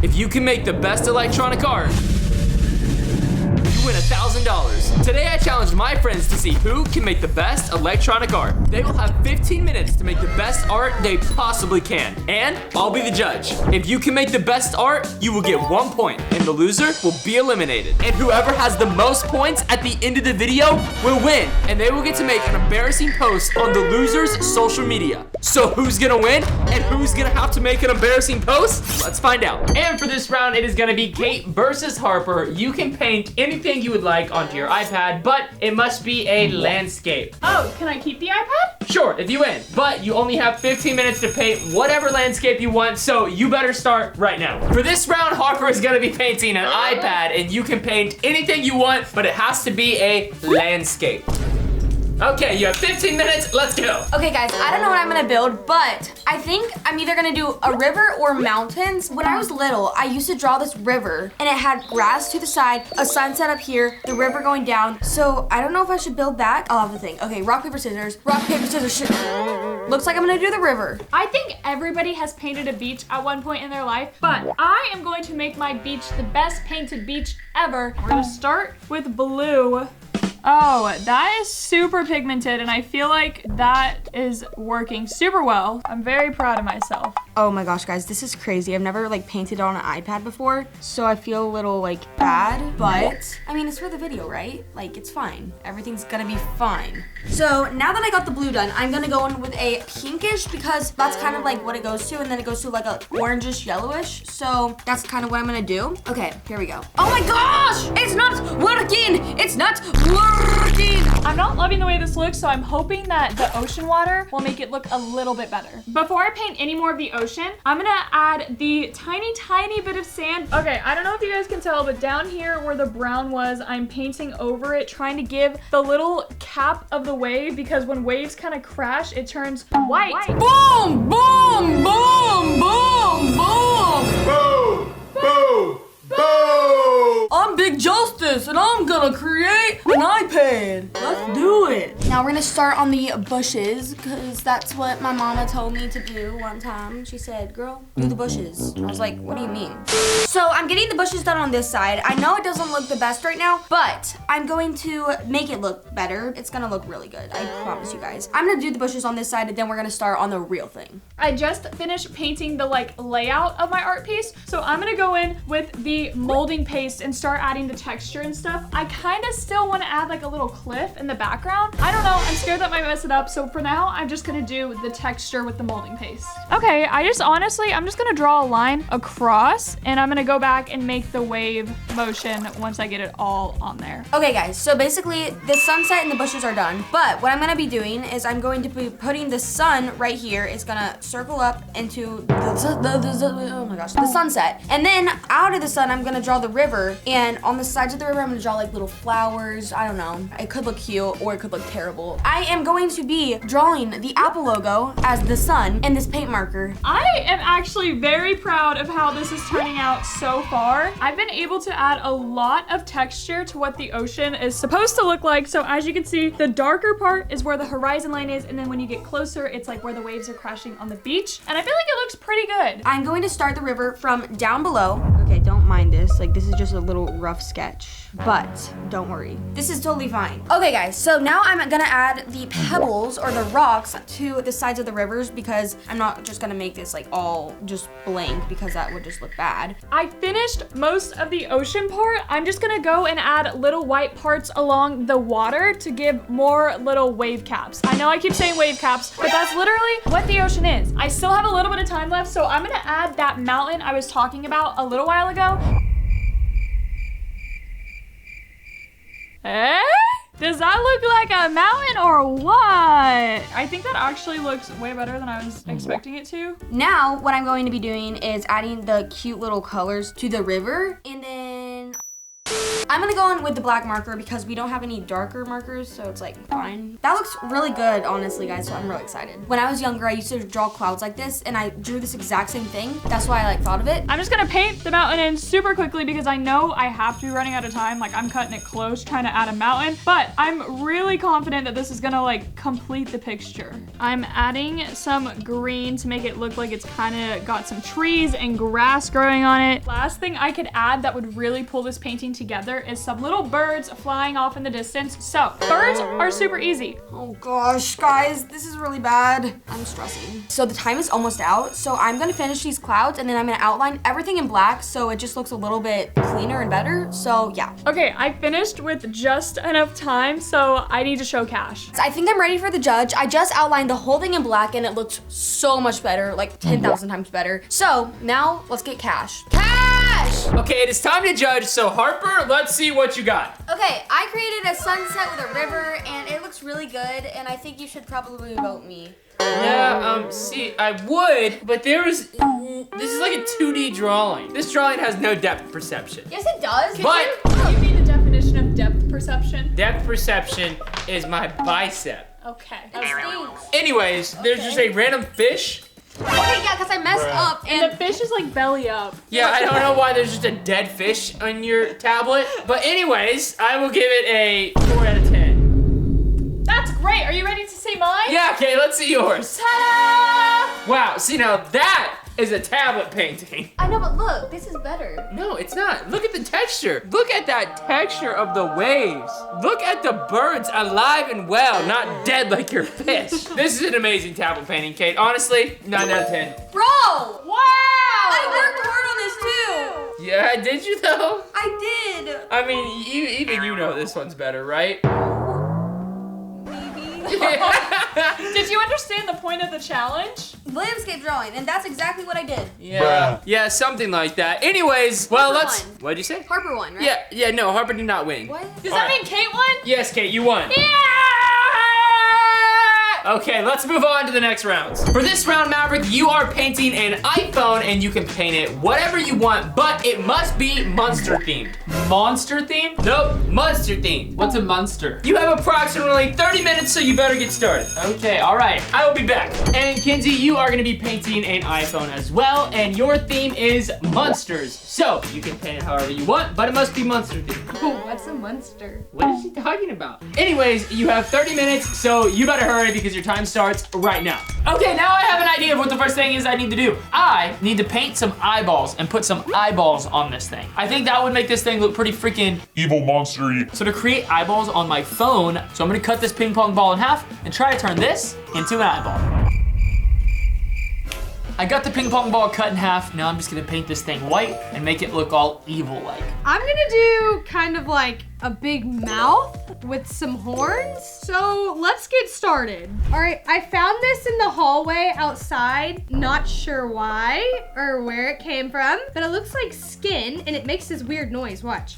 If you can make the best electronic art, you win $1,000. Today I challenged my friends to see who can make the best electronic art. They will have 15 minutes to make the best art they possibly can, and I'll be the judge. If you can make the best art, you will get 1 point, and the loser will be eliminated. And whoever has the most points at the end of the video will win, and they will get to make an embarrassing post on the loser's social media. So who's gonna win, and who's gonna have to make an embarrassing post? Let's find out. And for this round, it is gonna be Kate versus Harper. You can paint anything you would like onto your iPad, but it must be a landscape. Oh, can I keep the iPad? Sure, if you win, but you only have 15 minutes to paint whatever landscape you want, so you better start right now. For this round, Harper is gonna be painting an iPad, and you can paint anything you want, but it has to be a landscape. Okay, you have 15 minutes, let's go. Okay guys, I don't know what I'm gonna build, but I think I'm either gonna do a river or mountains. When I was little, I used to draw this river and it had grass to the side, a sunset up here, the river going down. So I don't know if I should build that. I'll have to think. Okay, rock, paper, scissors. Rock, paper, scissors. Looks like I'm gonna do the river. I think everybody has painted a beach at one point in their life, but I am going to make my beach the best painted beach ever. We're gonna start with blue. Oh, that is super pigmented, and I feel like that is working super well. I'm very proud of myself. Oh my gosh, guys, this is crazy. I've never like painted on an iPad before, so I feel a little like bad, but I mean, it's for the video, right? Like, it's fine. Everything's gonna be fine. So now that I got the blue done, I'm gonna go in with a pinkish because that's kind of like what it goes to, and then it goes to like a orangish yellowish. So that's kind of what I'm gonna do. Okay, here we go. Oh my gosh, it's not working. It's not working. I'm not loving the way this looks, so I'm hoping that the ocean water will make it look a little bit better. Before I paint any more of the ocean, I'm gonna add the tiny bit of sand. Okay, I don't know if you guys can tell, but down here where the brown was, I'm painting over it, trying to give the little cap of the wave, because when waves kind of crash, it turns white. Boom, boom, boom, boom, boom. Boom! Boom! Boom! I'm Big Justice, and I'm gonna create an iPad. Let's do it. Now we're gonna start on the bushes, because that's what my mama told me to do one time. She said, girl, do the bushes. I was like, what do you mean? So I'm getting the bushes done on this side. I know it doesn't look the best right now, but I'm going to make it look better. It's gonna look really good, I promise you guys. I'm gonna do the bushes on this side, and then we're gonna start on the real thing. I just finished painting the like layout of my art piece, so I'm gonna go in with the molding paste and start adding the texture and stuff. I kind of still want to add like a little cliff in the background. I don't know, I'm scared that might mess it up, so for now I'm just gonna do the texture with the molding paste. Okay, I'm just gonna draw a line across, and I'm gonna go back and make the wave motion once I get it all on there. Okay guys, so basically the sunset and the bushes are done, but what I'm gonna be doing is I'm going to be putting the sun right here. It's gonna circle up into oh my gosh, the sunset, and then out of the sun I'm gonna draw the river, and on the sides of the river I'm gonna draw like little flowers. I don't know, it could look cute or it could look terrible. I am going to be drawing the Apple logo as the sun in this paint marker. I am actually very proud of how this is turning out so far. I've been able to add a lot of texture to what the ocean is supposed to look like. So as you can see, the darker part is where the horizon line is, and then when you get closer, it's like where the waves are crashing on the beach. And I feel like it looks pretty good. I'm going to start the river from down below. Okay, don't mind this. Like, this is just a little rough sketch, but don't worry. This is totally fine. Okay guys, so now I'm gonna add the pebbles or the rocks to the sides of the rivers, because I'm not just gonna make this like all just blank, because that would just look bad. I finished most of the ocean part. I'm just gonna go and add little white parts along the water to give more little wave caps. I know I keep saying wave caps, but that's literally what the ocean is. I still have a little bit of time left, so I'm gonna add that mountain I was talking about a little while ago. Eh? Does that look like a mountain or what? I think that actually looks way better than I was expecting it to. Now, what I'm going to be doing is adding the cute little colors to the river, and then I'm gonna go in with the black marker because we don't have any darker markers, so it's like fine. That looks really good, honestly, guys, so I'm really excited. When I was younger, I used to draw clouds like this, and I drew this exact same thing. That's why I like thought of it. I'm just gonna paint the mountain in super quickly because I know I have to be running out of time. Like, I'm cutting it close, trying to add a mountain, but I'm really confident that this is gonna like complete the picture. I'm adding some green to make it look like it's kind of got some trees and grass growing on it. Last thing I could add that would really pull this painting together is some little birds flying off in the distance. So birds are super easy. Oh gosh, guys, this is really bad. I'm stressing. So the time is almost out, so I'm gonna finish these clouds and then I'm gonna outline everything in black so it just looks a little bit cleaner and better. So yeah. Okay, I finished with just enough time, so I need to show Cash. I think I'm ready for the judge. I just outlined the whole thing in black and it looks so much better, like 10,000 times better. So now let's get Cash. Cash! Okay, it is time to judge. So Harper, let's see what you got. Okay, I created a sunset with a river and it looks really good and I think you should probably vote me. Yeah, see, I would, but this is like a 2D drawing. This drawing has no depth perception. Yes, it does. But Can you be the definition of depth perception? depth perception is my bicep. Okay. It stinks. Anyways, there's just a random fish. Okay, yeah, because I messed up And the fish is like belly up. Yeah, I don't know why there's just a dead fish on your tablet. But anyways, I will give it a 4 out of 10. That's great. Are you ready to see mine? Yeah, okay, let's see yours. Ta-da! Wow, see now that is a tablet painting. I know, but look, this is better. No, it's not. Look at the texture. Look at that texture of the waves. Look at the birds alive and well, not dead like your fish. This is an amazing tablet painting, Kate. Honestly, 9 out of 10. Bro! Wow! I worked hard on this too. Yeah, did you though? I did. I mean, even you know this one's better, right? Did you understand the point of the challenge? Landscape drawing, and that's exactly what I did. Yeah. Yeah, something like that. Anyways, well, Harper let's. won. What'd you say? Harper won, right? Yeah, no, Harper did not win. What? Does that mean Kate won? Yes, Kate, you won. Yeah! Okay, let's move on to the next rounds. For this round, Maverick, you are painting an iPhone and you can paint it whatever you want, but it must be monster themed. Monster themed? Nope, monster themed. What's a monster? You have approximately 30 minutes, so you better get started. Okay, all right, I will be back. And Kinsey, you are gonna be painting an iPhone as well, and your theme is monsters. So, you can paint it however you want, but it must be monster themed. Oh, what's a monster? What is he talking about? Anyways, you have 30 minutes, so you better hurry because your time starts right now. Okay, now I have an idea of what the first thing is I need to do. I need to paint some eyeballs and put some eyeballs on this thing. I think that would make this thing look pretty freaking Evil monster-y. So to create eyeballs on my phone, so I'm gonna cut this ping pong ball in half and try to turn this into an eyeball. I got the ping pong ball cut in half. Now I'm just gonna paint this thing white and make it look all evil-like. I'm gonna do kind of like a big mouth with some horns. So let's get started. All right, I found this in the hallway outside. Not sure why or where it came from, but it looks like skin and it makes this weird noise. Watch.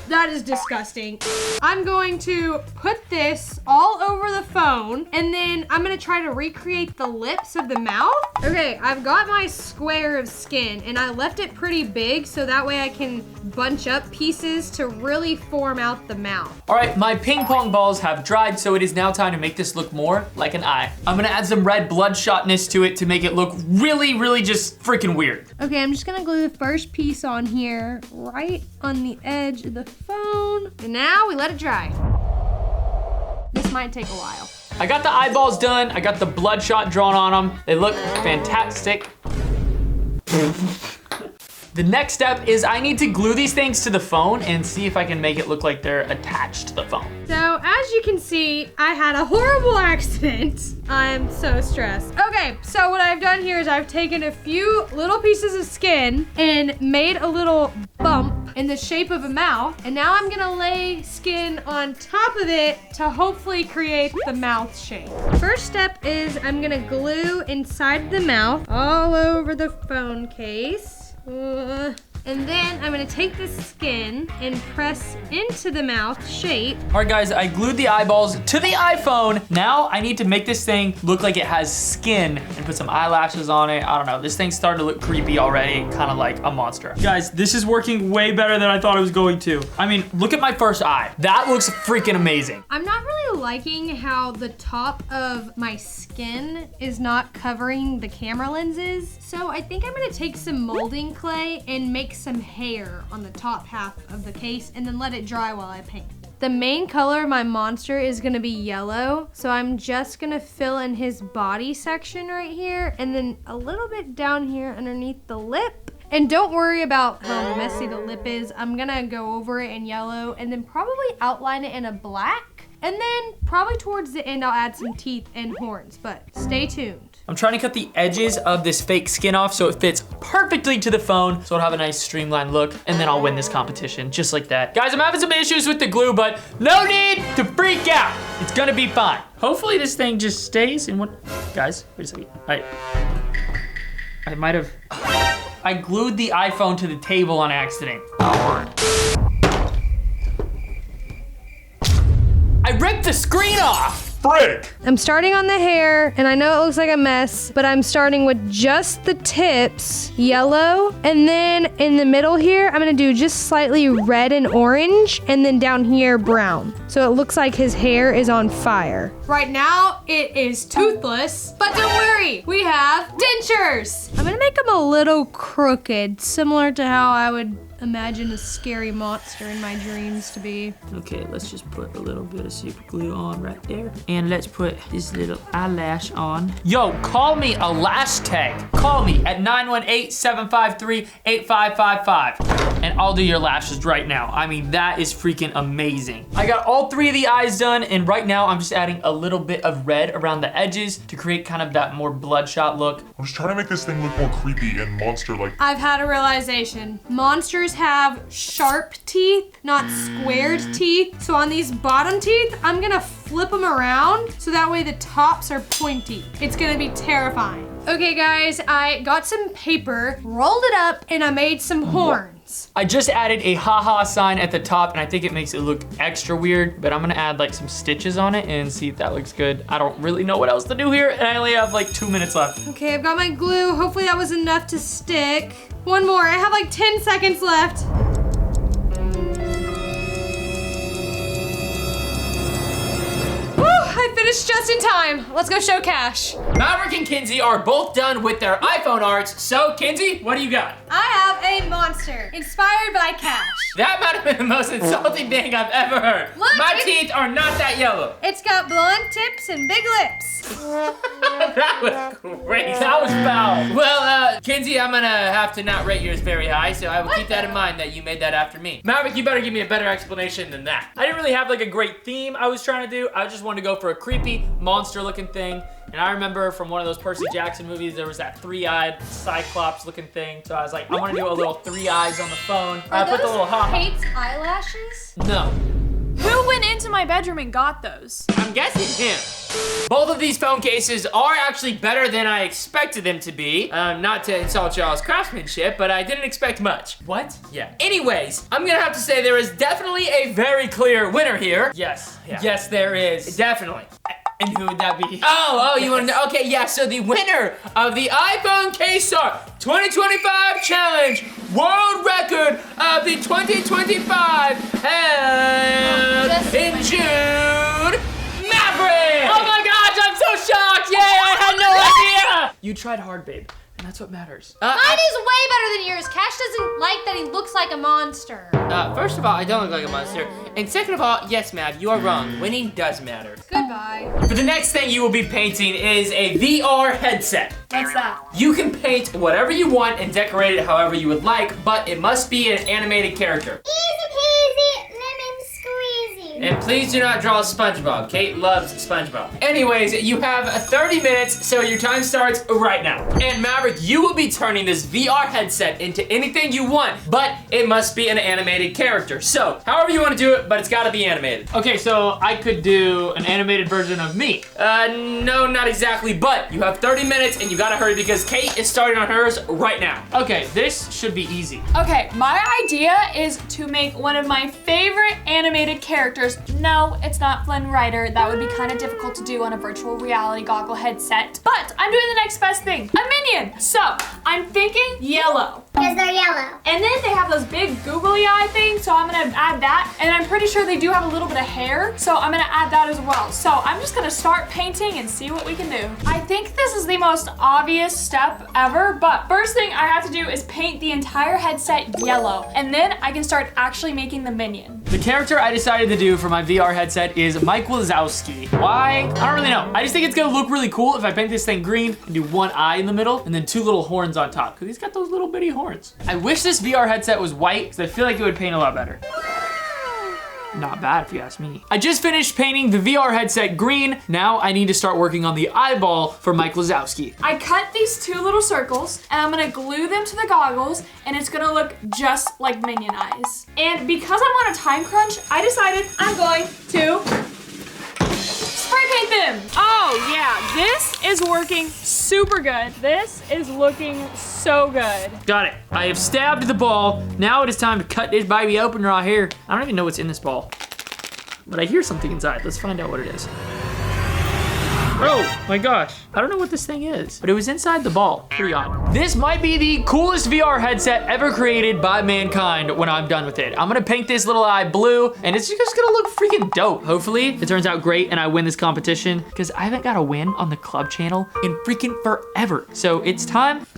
That is disgusting. I'm going to put this all over the phone and then I'm gonna try to recreate the lips of the mouth. Okay, I've got my square of skin and I left it pretty big so that way I can bunch up pieces to really form out the mouth. All right, my ping pong balls have dried, so it is now time to make this look more like an eye. I'm gonna add some red bloodshotness to it to make it look really, really just freaking weird. Okay, I'm just gonna glue the first piece on here, right on the edge of the phone. And now we let it dry. This might take a while. I got the eyeballs done. I got the bloodshot drawn on them. They look fantastic. The next step is I need to glue these things to the phone and see if I can make it look like they're attached to the phone. So as you can see, I had a horrible accident. I'm so stressed. Okay, so what I've done here is I've taken a few little pieces of skin and made a little bump in the shape of a mouth. And now I'm gonna lay skin on top of it to hopefully create the mouth shape. First step is I'm gonna glue inside the mouth all over the phone case. And then I'm gonna take the skin and press into the mouth shape. All right, guys, I glued the eyeballs to the iPhone. Now I need to make this thing look like it has skin and put some eyelashes on it. I don't know, this thing's starting to look creepy already, kind of like a monster. Guys, this is working way better than I thought it was going to. I mean, look at my first eye. That looks freaking amazing. I'm not really liking how the top of my skin is not covering the camera lenses. So I think I'm gonna take some molding clay and make some hair on the top half of the case and then let it dry while I paint. The main color of my monster is gonna be yellow, so I'm just gonna fill in his body section right here and then a little bit down here underneath the lip. And don't worry about how messy the lip is. I'm gonna go over it in yellow and then probably outline it in a black. And then probably towards the end, I'll add some teeth and horns, but stay tuned. I'm trying to cut the edges of this fake skin off so it fits perfectly to the phone, so it'll have a nice streamlined look, and then I'll win this competition, just like that. Guys, I'm having some issues with the glue, but no need to freak out. It's gonna be fine. Hopefully this thing just stays in one. Guys, wait a second. I might have, I glued the iPhone to the table on accident. I ripped the screen off! Frick! I'm starting on the hair, and I know it looks like a mess, but I'm starting with just the tips, yellow, and then in the middle here, I'm gonna do just slightly red and orange, and then down here, brown. So it looks like his hair is on fire. Right now, it is toothless, but don't worry, we have dentures. I'm gonna make him a little crooked, similar to how I would imagine a scary monster in my dreams to be. Okay, let's just put a little bit of super glue on right there. And let's put this little eyelash on. Yo, call me a lash tag. Call me at 918-753-8555. And I'll do your lashes right now. I mean, that is freaking amazing. I got all 3 of the eyes done, and right now I'm just adding a little bit of red around the edges to create kind of that more bloodshot look. I'm just trying to make this thing look more creepy and monster-like. I've had a realization. Monsters have sharp teeth, not squared teeth. So on these bottom teeth, I'm gonna flip them around so that way the tops are pointy. It's gonna be terrifying. Okay guys, I got some paper, rolled it up, and I made some horns. I just added a haha sign at the top, and I think it makes it look extra weird, but I'm gonna add like some stitches on it and see if that looks good. I don't really know what else to do here, and I only have like 2 minutes left. Okay, I've got my glue. Hopefully that was enough to stick. One more, I have like 10 seconds left. I finished just in time. Let's go show Cash. Maverick and Kinsey are both done with their iPhone arts. So, Kinsey, what do you got? I have a monster inspired by Cash. That might have been the most insulting thing I've ever heard. Look, my teeth are not that yellow. It's got blonde tips and big lips. That was great. That was foul. Well, Kinsey, I'm gonna have to not rate yours very high, so I will keep that in mind that you made that after me. Maverick, you better give me a better explanation than that. I didn't really have like a great theme I was trying to do. I just wanted to go for a creepy monster looking thing. And I remember from one of those Percy Jackson movies, there was that 3-eyed Cyclops looking thing. So I was like, I want to do a little 3 eyes on the phone. I put the little Kate's eyelashes? No. Who went into my bedroom and got those? I'm guessing him. Both of these phone cases are actually better than I expected them to be. Not to insult y'all's craftsmanship, but I didn't expect much. What? Yeah. Anyways, I'm gonna have to say there is definitely a very clear winner here. Yes. Yeah. Yes, there is. Definitely. And who would that be? Oh, you wanna know? Okay, yeah, so the winner of the iPhone Case Art 2025 Challenge World Record of the 2025 held in June, Maverick! Oh my gosh, I'm so shocked! Yay, I had no idea! You tried hard, babe. And that's what matters. Mine is way better than yours. Cash doesn't like that he looks like a monster. First of all, I don't look like a monster. And second of all, yes, Mav, you are wrong. Winning does matter. Goodbye. For the next thing you will be painting is a VR headset. What's that? You can paint whatever you want and decorate it however you would like, but it must be an animated character. Easy peasy, lemon squeezy. thing. And please do not draw SpongeBob. Kate loves SpongeBob. Anyways, you have 30 minutes, so your time starts right now. And Maverick, you will be turning this VR headset into anything you want, but it must be an animated character. So, however you want to do it, but it's gotta be animated. Okay, so I could do an animated version of me. No, not exactly, but you have 30 minutes and you gotta hurry because Kate is starting on hers right now. Okay, this should be easy. Okay, my idea is to make one of my favorite animated characters. No, it's not Flynn Rider. That would be kind of difficult to do on a virtual reality goggle headset. But I'm doing the next best thing, a minion. So I'm thinking yellow. Because they're yellow. And then they have those big googly eye things, so I'm gonna add that. And I'm pretty sure they do have a little bit of hair, so I'm gonna add that as well. So I'm just gonna start painting and see what we can do. I think this is the most obvious step ever, but first thing I have to do is paint the entire headset yellow, and then I can start actually making the minion. The character I decided to do for my VR headset is Mike Wazowski. Why? I don't really know. I just think it's gonna look really cool if I paint this thing green and do one eye in the middle and then two little horns on top, because he's got those little bitty horns. I wish this VR headset was white, because I feel like it would paint a lot better. Not bad if you ask me. I just finished painting the VR headset green. Now I need to start working on the eyeball for Mike Wazowski. I cut these two little circles and I'm gonna glue them to the goggles and it's gonna look just like minion eyes. And because I'm on a time crunch, I decided I'm going to spray paint them. Oh yeah, this is working super good. This is looking so good. Got it. I have stabbed the ball. Now it is time to cut this baby open right here. I don't even know what's in this ball, but I hear something inside. Let's find out what it is. Oh my gosh. I don't know what this thing is, but it was inside the ball. Pretty odd. This might be the coolest VR headset ever created by mankind when I'm done with it. I'm gonna paint this little eye blue and it's just gonna look freaking dope. Hopefully it turns out great and I win this competition because I haven't got a win on the club channel in freaking forever. So it's time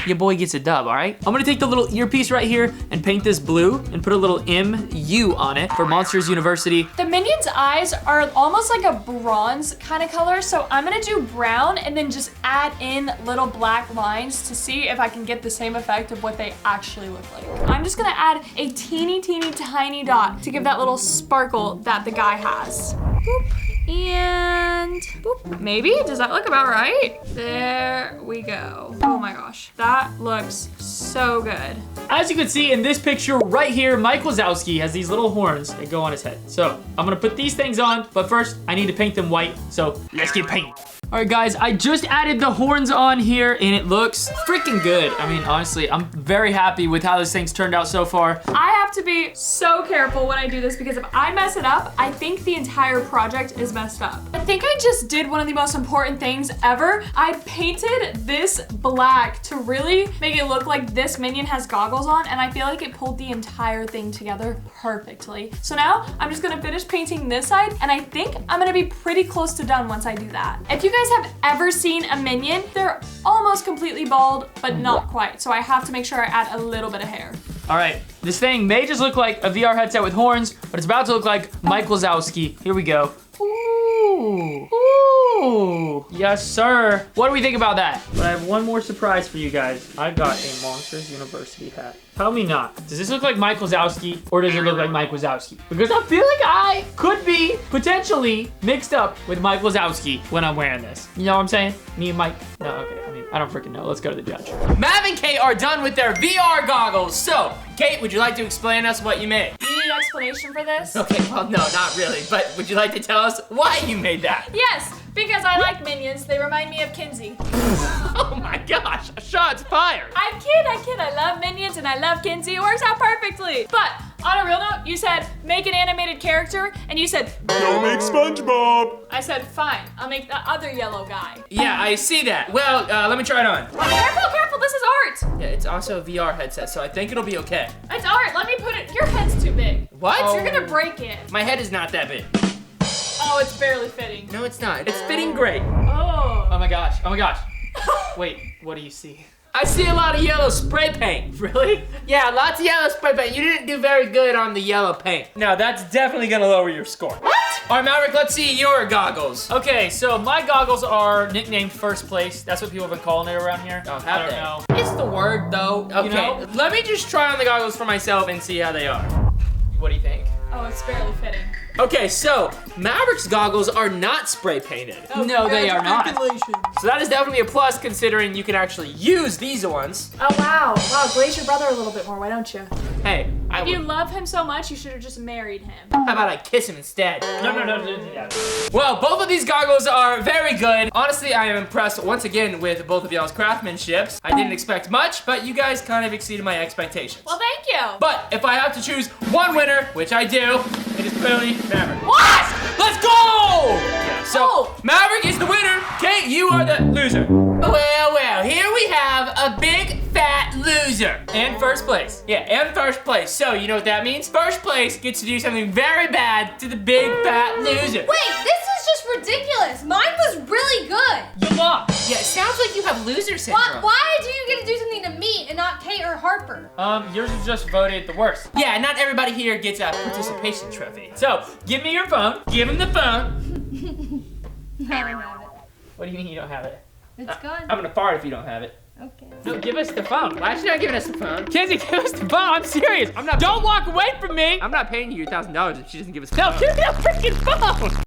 your boy gets a dub, all right? I'm gonna take the little earpiece right here and paint this blue and put a little MU on it for Monsters University. The minion's eyes are almost like a bronze kind of color, so I'm gonna do brown and then just add in little black lines to see if I can get the same effect of what they actually look like. I'm just gonna add a teeny tiny dot to give that little sparkle that the guy has. Boop. And boop. Maybe, does that look about right? There we go. Oh my gosh, that looks so good. As you can see in this picture right here, Mike Wazowski has these little horns that go on his head. So I'm gonna put these things on, but first I need to paint them white. So let's get painting. All right, guys, I just added the horns on here and it looks freaking good. I mean, honestly, I'm very happy with how this thing's turned out so far. I have to be so careful when I do this because if I mess it up, I think the entire project is messed up. I think I just did one of the most important things ever. I painted this black to really make it look like this minion has goggles on, and I feel like it pulled the entire thing together perfectly. So now I'm just gonna finish painting this side, and I think I'm gonna be pretty close to done once I do that. If you guys have ever seen a minion, they're almost completely bald, but not quite. So I have to make sure I add a little bit of hair. All right, this thing may just look like a VR headset with horns, but it's about to look like Mike Wazowski. Here we go. Ooh, ooh, yes sir. What do we think about that? But I have one more surprise for you guys. I got a Monsters University hat. Tell me not. Does this look like Mike Wazowski or does it look like Mike Wazowski? Because I feel like I could be potentially mixed up with Mike Wazowski when I'm wearing this. You know what I'm saying? Me and Mike? No, okay, I mean, I don't freaking know. Let's go to the judge. Mav and Kate are done with their VR goggles. So, Kate, would you like to explain us what you made? Do you need an explanation for this? Okay, well, no, not really. But would you like to tell us why you made that? Yes, because I like minions. They remind me of Kinsey. Oh my gosh, shots fired. I kid. I love minions and I love Kinsey. It works out perfectly. But on a real note, you said make an animated character, and you said Don't make SpongeBob. I said fine. I'll make the other yellow guy. Yeah, I see that. Well, let me try it on. Careful. This is art. Yeah, it's also a VR headset, so I think it'll be okay. It's art. Let me put it. Your head's too big. What? You're gonna break it. My head is not that big. Oh, it's barely fitting. No, it's not. It's fitting great. Oh. Oh my gosh. Wait, what do you see? I see a lot of yellow spray paint. Really? Yeah, lots of yellow spray paint. You didn't do very good on the yellow paint. No, that's definitely gonna lower your score. What? All right, Maverick, let's see your goggles. Okay, so my goggles are nicknamed First Place. That's what people have been calling it around here. Oh, I don't know. It's the word, though. Okay, you know? Let me just try on the goggles for myself and see how they are. What do you think? Oh, it's barely fitting. Okay, so Maverick's goggles are not spray painted. No, they are not. So that is definitely a plus considering you can actually use these ones. Oh, wow. Wow, glaze your brother a little bit more, why don't you? Hey, I If you would. love him so much, you should have just married him. How about I kiss him instead? No, don't do that. Well, both of these goggles are very good. Honestly, I am impressed once again with both of y'all's craftsmanship. I didn't expect much, but you guys kind of exceeded my expectations. Well, thank you. But if I have to choose one winner, which I do, it is clearly Maverick. What? Let's go! Yeah, so Oh. Maverick is the winner. Kate, you are the loser. Well, here we have a big fat loser. And first place. Yeah, and first place. So you know what that means? First place gets to do something very bad to the big fat loser. Wait, this is just ridiculous. Mine was really good. You lost. Yeah, it sounds like you have loser syndrome. Why do you get to do something to me and not Kate or Harper? Yours was just voted the worst. Yeah, not everybody here gets a participation trophy. So, give me your phone. Give him the phone. I don't have it. What do you mean you don't have it? It's gone. I'm gonna fart if you don't have it. Okay. No, give us the phone. Why is she not giving us the phone? Kenzie, give us the phone. I'm serious. I'm not. Don't walk away from me. I'm not paying you $1,000 if she doesn't give us the phone. No, give me the freaking phone.